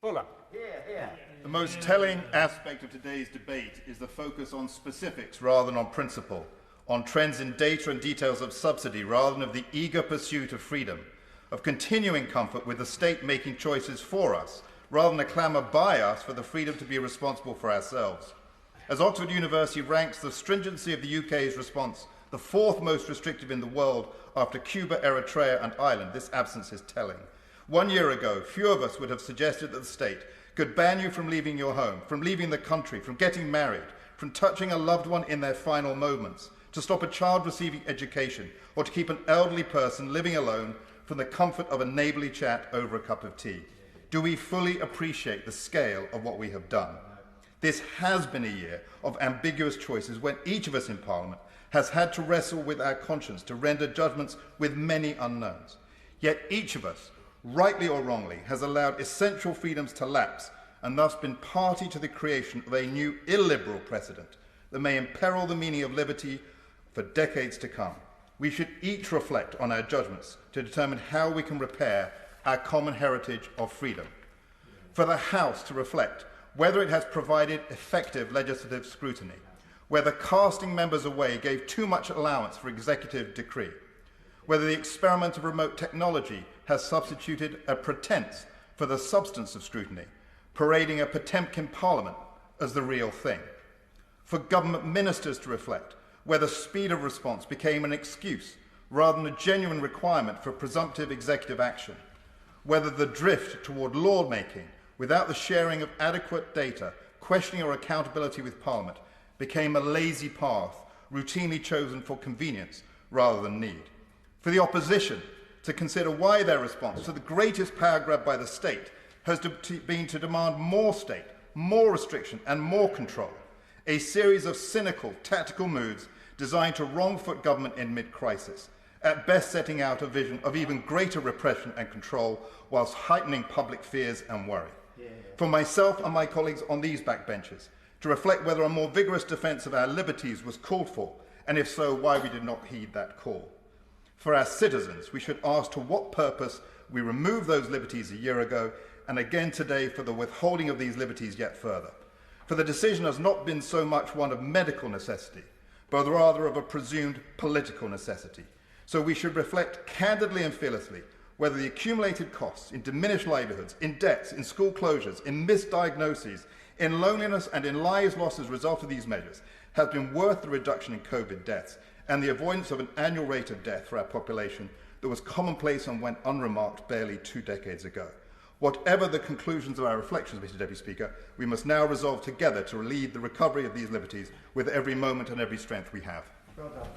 Fuller. The most telling aspect of today's debate is the focus on specifics rather than on principle, on trends in data and details of subsidy rather than of the eager pursuit of freedom, of continuing comfort with the state making choices for us rather than a clamour by us for the freedom to be responsible for ourselves. As Oxford University ranks the stringency of the UK's response the fourth most restrictive in the world after Cuba, Eritrea and Ireland, this absence is telling. 1 year ago, few of us would have suggested that the state could ban you from leaving your home, from leaving the country, from getting married, from touching a loved one in their final moments, to stop a child receiving education, or to keep an elderly person living alone from the comfort of a neighbourly chat over a cup of tea. Do we fully appreciate the scale of what we have done? This has been a year of ambiguous choices when each of us in Parliament has had to wrestle with our conscience to render judgments with many unknowns. Yet each of us, rightly or wrongly, has allowed essential freedoms to lapse and thus been party to the creation of a new illiberal precedent that may imperil the meaning of liberty for decades to come. We should each reflect on our judgments to determine how we can repair our common heritage of freedom. For the House to reflect whether it has provided effective legislative scrutiny, whether casting members away gave too much allowance for executive decree, whether the experiment of remote technology has substituted a pretense for the substance of scrutiny, parading a Potemkin Parliament as the real thing. For government ministers to reflect whether speed of response became an excuse rather than a genuine requirement for presumptive executive action, whether the drift toward law-making without the sharing of adequate data, questioning or accountability with Parliament, became a lazy path routinely chosen for convenience rather than need. For the opposition to consider why their response to the greatest power grab by the state has been to demand more state, more restriction and more control, a series of cynical, tactical moves designed to wrong-foot government in mid-crisis, at best setting out a vision of even greater repression and control whilst heightening public fears and worry. For myself and my colleagues on these backbenches, to reflect whether a more vigorous defence of our liberties was called for, and if so, why we did not heed that call. For our citizens, we should ask to what purpose we removed those liberties a year ago, and again today for the withholding of these liberties yet further. For the decision has not been so much one of medical necessity, but rather of a presumed political necessity. So we should reflect candidly and fearlessly whether the accumulated costs in diminished livelihoods, in debts, in school closures, in misdiagnoses, in loneliness and in lives lost as a result of these measures has been worth the reduction in COVID deaths and the avoidance of an annual rate of death for our population that was commonplace and went unremarked barely 2 decades ago. Whatever the conclusions of our reflections, Mr. Deputy Speaker, we must now resolve together to lead the recovery of these liberties with every moment and every strength we have. Well done.